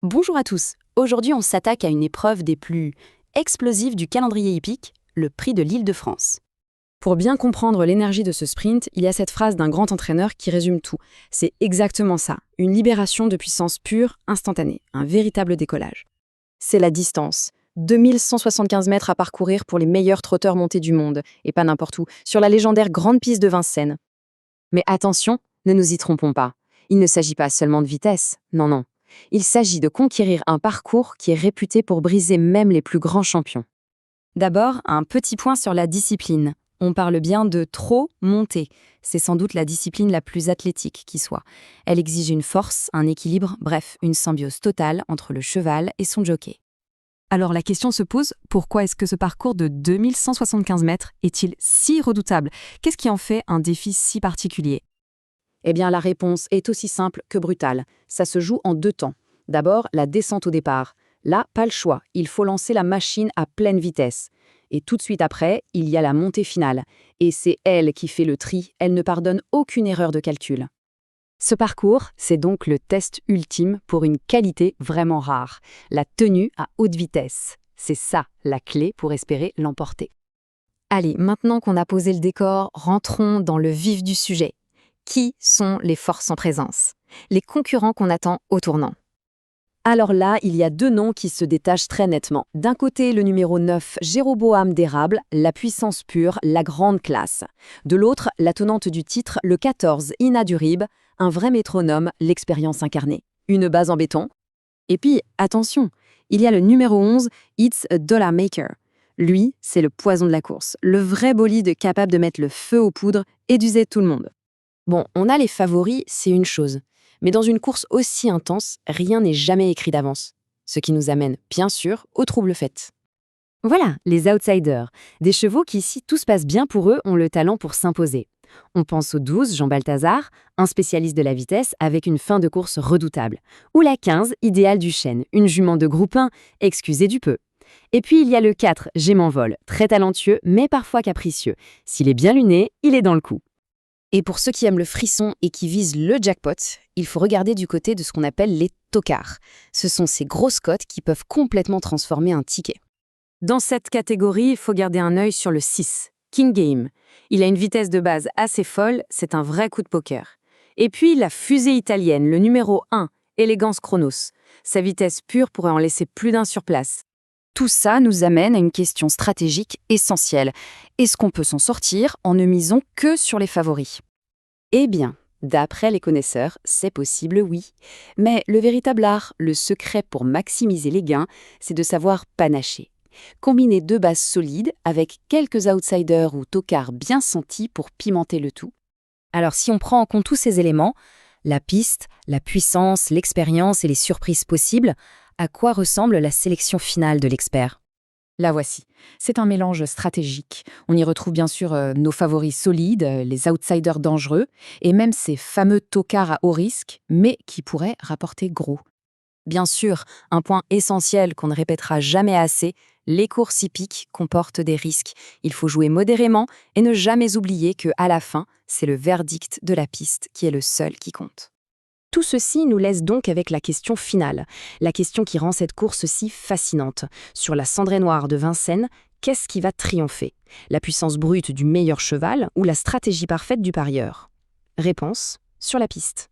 Bonjour à tous. Aujourd'hui, on s'attaque à une épreuve des plus explosives du calendrier hippique, le Prix de l'Île-de-France. Pour bien comprendre l'énergie de ce sprint, il y a cette phrase d'un grand entraîneur qui résume tout. C'est exactement ça, une libération de puissance pure, instantanée, un véritable décollage. C'est la distance. 2175 mètres à parcourir pour les meilleurs trotteurs montés du monde, et pas n'importe où, sur la légendaire Grande Piste de Vincennes. Mais attention, ne nous y trompons pas. Il ne s'agit pas seulement de vitesse, non. Il s'agit de conquérir un parcours qui est réputé pour briser même les plus grands champions. D'abord, un petit point sur la discipline. On parle bien de trop monter. C'est sans doute la discipline la plus athlétique qui soit. Elle exige une force, un équilibre, bref, une symbiose totale entre le cheval et son jockey. Alors la question se pose, pourquoi est-ce que ce parcours de 2175 mètres est-il si redoutable? Qu'est-ce qui en fait un défi si particulier? Eh bien, la réponse est aussi simple que brutale. Ça se joue en 2 temps. D'abord, la descente au départ. Là, pas le choix, il faut lancer la machine à pleine vitesse. Et tout de suite après, il y a la montée finale. Et c'est elle qui fait le tri, elle ne pardonne aucune erreur de calcul. Ce parcours, c'est donc le test ultime pour une qualité vraiment rare, la tenue à haute vitesse. C'est ça, la clé pour espérer l'emporter. Allez, maintenant qu'on a posé le décor, rentrons dans le vif du sujet. Qui sont les forces en présence? Les concurrents qu'on attend au tournant. Alors là, il y a 2 noms qui se détachent très nettement. D'un côté, le numéro 9, Jéroboam d'Érable, la puissance pure, la grande classe. De l'autre, la tenante du titre, le 14, Ina Durib, un vrai métronome, l'expérience incarnée. Une base en béton. Et puis, attention, il y a le numéro 11, It's a Dollar Maker. Lui, c'est le poison de la course, le vrai bolide capable de mettre le feu aux poudres et d'user tout le monde. Bon, on a les favoris, c'est une chose. Mais dans une course aussi intense, rien n'est jamais écrit d'avance. Ce qui nous amène, bien sûr, au trouble fait. Voilà, les outsiders. Des chevaux qui, si tout se passe bien pour eux, ont le talent pour s'imposer. On pense au 12, Jean Balthazar, un spécialiste de la vitesse avec une fin de course redoutable. Ou la 15, Idéal du Chêne, une jument de groupe 1, excusez du peu. Et puis il y a le 4, Gémanvol, très talentueux mais parfois capricieux. S'il est bien luné, il est dans le coup. Et pour ceux qui aiment le frisson et qui visent le jackpot, il faut regarder du côté de ce qu'on appelle les tocards. Ce sont ces grosses cotes qui peuvent complètement transformer un ticket. Dans cette catégorie, il faut garder un œil sur le 6, King Game. Il a une vitesse de base assez folle, c'est un vrai coup de poker. Et puis la fusée italienne, le numéro 1, Elegance Chronos. Sa vitesse pure pourrait en laisser plus d'un sur place. Tout ça nous amène à une question stratégique essentielle. Est-ce qu'on peut s'en sortir en ne misant que sur les favoris? Eh bien, d'après les connaisseurs, c'est possible, oui. Mais le véritable art, le secret pour maximiser les gains, c'est de savoir panacher. Combiner 2 bases solides avec quelques outsiders ou tocards bien sentis pour pimenter le tout. Alors si on prend en compte tous ces éléments, la piste, la puissance, l'expérience et les surprises possibles, à quoi ressemble la sélection finale de l'expert? La voici. C'est un mélange stratégique. On y retrouve bien sûr nos favoris solides, les outsiders dangereux, et même ces fameux tocards à haut risque, mais qui pourraient rapporter gros. Bien sûr, un point essentiel qu'on ne répétera jamais assez, les courses hippiques comportent des risques. Il faut jouer modérément et ne jamais oublier que, à la fin, c'est le verdict de la piste qui est le seul qui compte. Tout ceci nous laisse donc avec la question finale, la question qui rend cette course si fascinante. Sur la cendrée noire de Vincennes, qu'est-ce qui va triompher? La puissance brute du meilleur cheval ou la stratégie parfaite du parieur? Réponse sur la piste.